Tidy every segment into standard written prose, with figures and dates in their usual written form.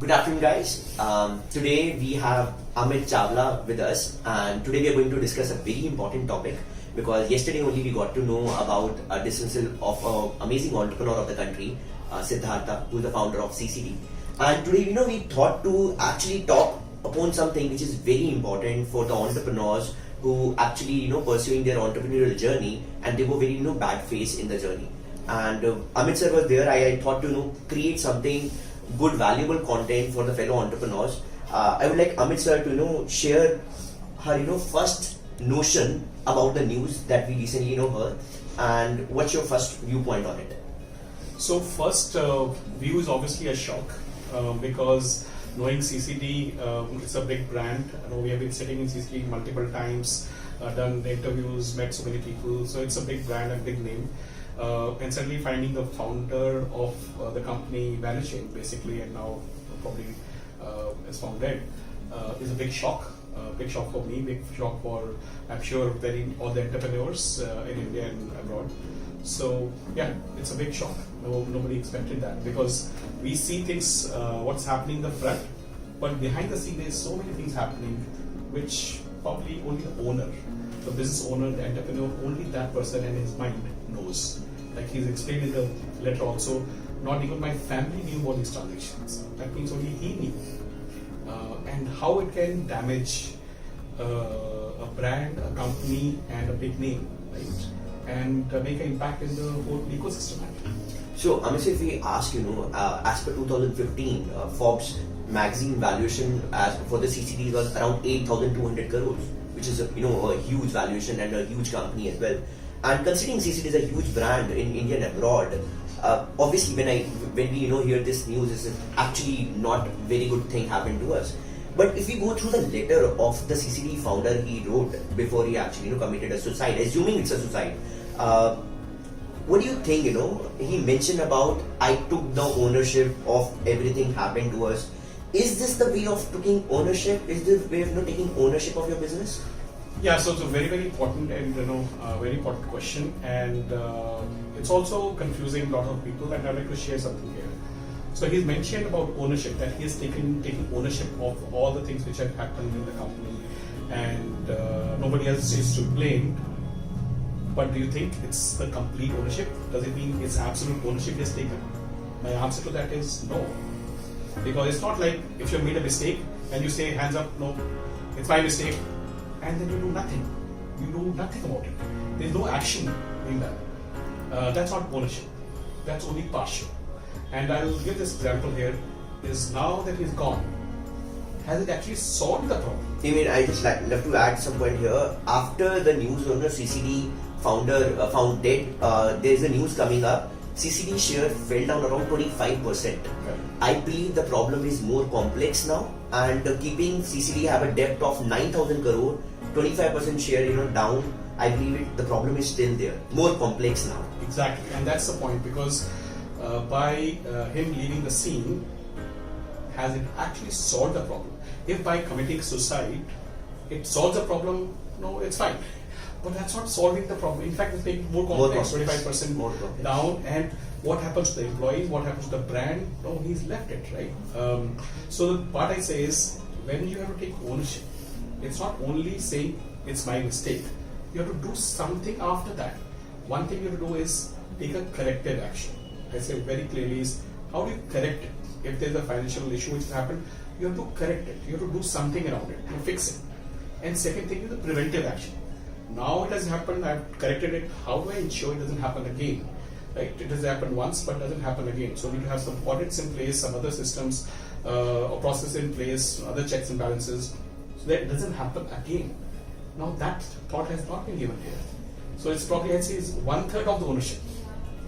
Good afternoon, guys. Today we have Amit Chawla with us, and today we are going to discuss a very important topic because yesterday only we got to know about a dismissal of an amazing entrepreneur of the country, Siddhartha, who is the founder of CCD. And today, we thought to actually talk upon something which is very important for the entrepreneurs who actually, pursuing their entrepreneurial journey, and they were very, bad phase in the journey. And Amit sir was there. I thought to, create something good, valuable content for the fellow entrepreneurs. I would like Amit sir to, share her, first notion about the news that we recently, heard, and what's your first viewpoint on it? So first view is obviously a shock because knowing CCD, it's a big brand. We have been sitting in CCD multiple times, done interviews, met so many people. So it's a big brand and big name. And suddenly finding the founder of the company vanishing basically, and now probably is found dead, is a big shock. Big shock for me, big shock for, I'm sure, all the entrepreneurs in India and abroad. So yeah, it's a big shock. Nobody expected that because we see things, what's happening in the front, but behind the scene there's so many things happening which probably only the owner, the business owner, the entrepreneur, only that person and his mind knows. Like he's explained in the letter also, not even my family knew about these transactions. That means only he knew. And how it can damage a brand, a company, and a big name, right? And make an impact in the whole ecosystem. So, Amit, if we ask, as per 2015, Forbes magazine valuation as for the CCD was around 8,200 crores, which is a huge valuation and a huge company as well. And considering CCD is a huge brand in India and abroad, obviously when we hear this news, it's actually not very good thing happened to us. But if we go through the letter of the CCD founder he wrote before he actually committed a suicide, assuming it's a suicide, what do you think? He mentioned about I took the ownership of everything happened to us. Is this the way of taking ownership? Is this the way of taking ownership of your business? Yeah, so it's a very, very important and very important question, and it's also confusing a lot of people. And I'd like to share something here. So he's mentioned about ownership, that he is taking ownership of all the things which have happened in the company, and nobody else is to blame. But do you think it's the complete ownership? Does it mean it's absolute ownership he has taken? My answer to that is no, because it's not like if you made a mistake and you say hands up, no, it's my mistake, and then you do nothing. You do nothing about it. There's no action being done. That's not ownership. That's only partial. And I'll give this example here. Is now that he's gone, has it actually solved the problem? I just love to add some point here. After the news on the CCD founder found dead, there is a news coming up. CCD share fell down around 25%. Okay. I believe the problem is more complex now, and keeping CCD have a debt of 9,000 crore, 25% share down. I believe the problem is still there, more complex now. Exactly, and that's the point, because by him leaving the scene, has it actually solved the problem? If by committing suicide it solves the problem, no, it's fine. But that's not solving the problem. In fact, it's making more complex, 25% more complex. down. And what happens to the employees? What happens to the brand? No, he's left it, right? So what I say is, when you have to take ownership, it's not only saying it's my mistake. You have to do something after that. One thing you have to do is take a corrective action. I say very clearly is, how do you correct it? If there's a financial issue which has happened, you have to correct it. You have to do something around it to fix it. And second thing is the preventive action. Now it has happened, I've corrected it. How do I ensure it doesn't happen again? Right? It has happened once, but doesn't happen again. So we need to have some audits in place, some other systems or process in place, other checks and balances, so that it doesn't happen again. Now that thought has not been given here. So it's probably, I'd say, is 1/3 of the ownership.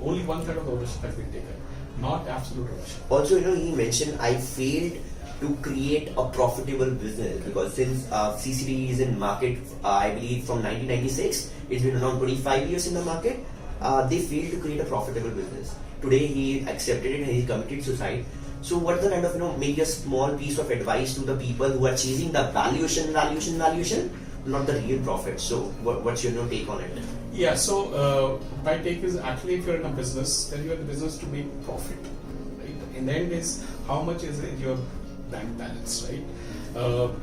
Only 1/3 of the ownership has been taken, not absolute ownership. Also, he mentioned I failed to create a profitable business because since CCD is in market, I believe from 1996, it's been around 25 years in the market. They failed to create a profitable business. Today he accepted it and he committed suicide. So what's the kind of maybe a small piece of advice to the people who are chasing the valuation, not the real profit? So what's your take on it? Yeah, so my take is, actually if you're in a business, then you're in the business to make profit. Right? In the end is how much is it you're work-life balance, right?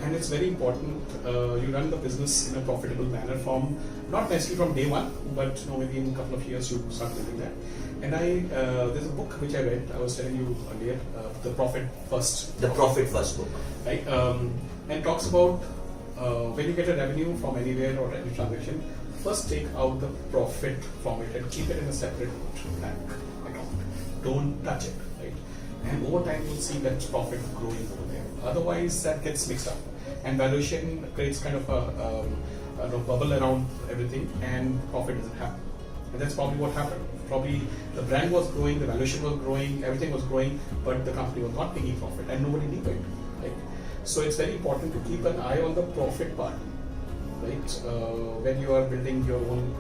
And it's very important you run the business in a profitable manner from not necessarily from day one, but maybe in a couple of years you start building that. And there's a book which I read. I was telling you earlier, The Profit First. The Profit First book, right? And talks about when you get a revenue from anywhere or any transaction, first take out the profit from it and keep it in a separate bank account. Don't touch it, right? And over time you'll see that profit growing over there. Otherwise that gets mixed up, and valuation creates kind of a bubble around everything, and profit doesn't happen. And that's probably what happened. Probably the brand was growing, the valuation was growing, everything was growing, but the company was not making profit, and nobody knew it. Right? So it's very important to keep an eye on the profit part, right? When you are building your own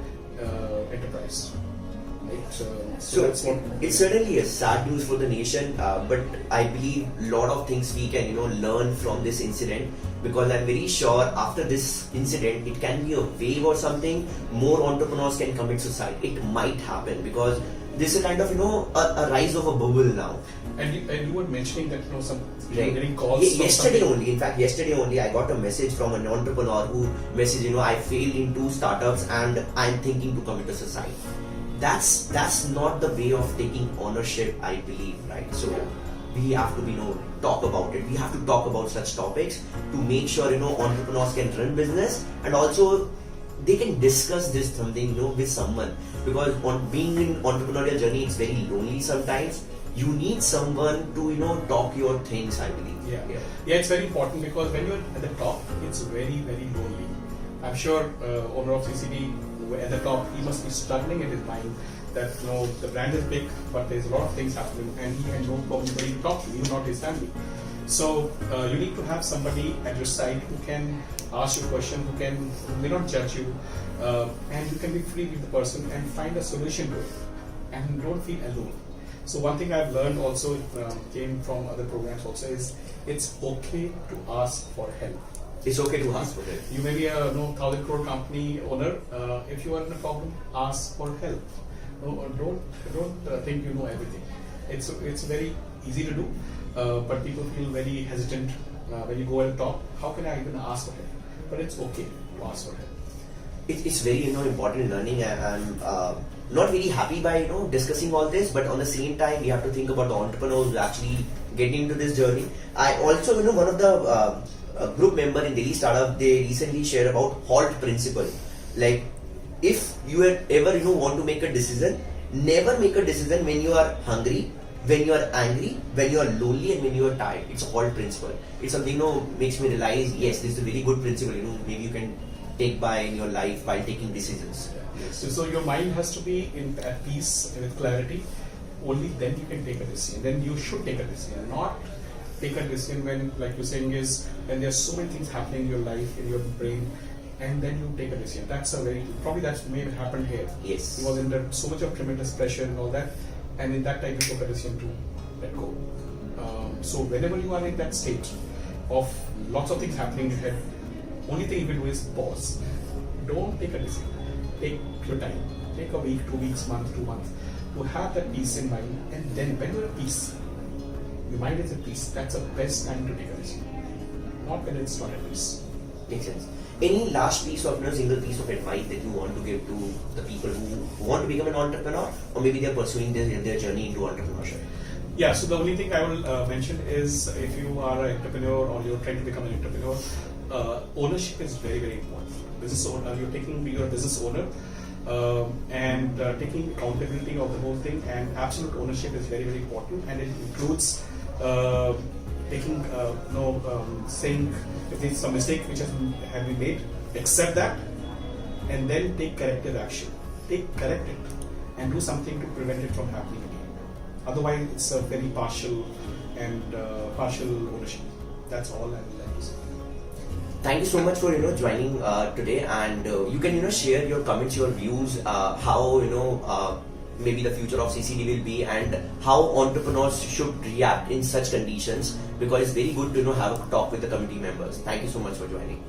enterprise. Right? So that's what it's certainly a sad news for the nation, but I believe a lot of things we can learn from this incident, because I'm very sure after this incident it can be a wave or something. More entrepreneurs can commit suicide. It might happen because this is kind of a rise of a bubble now. And you were mentioning that some right. getting calls. Yesterday only, I got a message from an entrepreneur who messaged, I failed in 2 startups and I'm thinking to commit a suicide. That's not the way of taking ownership, I believe, right? So we have to talk about it. We have to talk about such topics to make sure entrepreneurs can run business, and also they can discuss this something with someone, because on being in entrepreneurial journey it's very lonely sometimes. You need someone to talk your things, I believe. Yeah, it's very important, because when you're at the top it's very, very lonely. I'm sure owner of CCD at the top, he must be struggling in his mind that the brand is big, but there's a lot of things happening, and he had nobody to talk to, even not his family. So you need to have somebody at your side who can ask you questions, who may not judge you, and you can be free with the person and find a solution to it, and don't feel alone. So one thing I've learned also came from other programs also is it's okay to ask for help. It's okay to ask for help. You may be a 1,000 crore company owner. If you are in a problem, ask for help. Don't think you know everything. It's very easy to do, but people feel very hesitant when you go and talk. How can I even ask for help? But it's okay to ask for help. It's very important learning, and I'm not very happy by discussing all this, but on the same time we have to think about the entrepreneurs who actually getting into this journey. I also one of the group member in Delhi Startup, they recently shared about HALT principle. Like, if you ever want to make a decision, never make a decision when you are hungry, when you are angry, when you are lonely, and when you are tired. It's a HALT principle. It's something makes me realize, yes, this is a very good principle. Maybe you can take by in your life while taking decisions. So your mind has to be at peace with clarity. Only then you can take a decision. Then you should take a decision, not take a decision when, like you're saying, is when there's so many things happening in your life, in your brain, and then you take a decision. That's probably that's may have happened here. Yes. He was under so much of tremendous pressure and all that, and in that time you took a decision to let go. So whenever you are in that state of lots of things happening in your head, only thing you can do is pause. Don't take a decision. Take your time. Take a week, 2 weeks, month, 2 months to have that peace in mind, and then when you're at peace, your mind is at peace. That's the best time to take a decision. Not when it's not at peace. Makes sense. Any last piece of single piece of advice that you want to give to the people who want to become an entrepreneur, or maybe they're pursuing their journey into entrepreneurship? Yeah, so the only thing I will mention is, if you are an entrepreneur or you're trying to become an entrepreneur, ownership is very, very important. You're a business owner, and taking accountability of the whole thing, and absolute ownership is very, very important, and it includes taking saying if there's some mistake which has been made, accept that, and then take corrective action. Correct it and do something to prevent it from happening again. Otherwise, it's a very partial ownership. That's all I would like to say. Thank you so much for joining today, and you can share your comments, your views, how maybe the future of CCD will be, and how entrepreneurs should react in such conditions, because it's very good to have a talk with the committee members. Thank you so much for joining.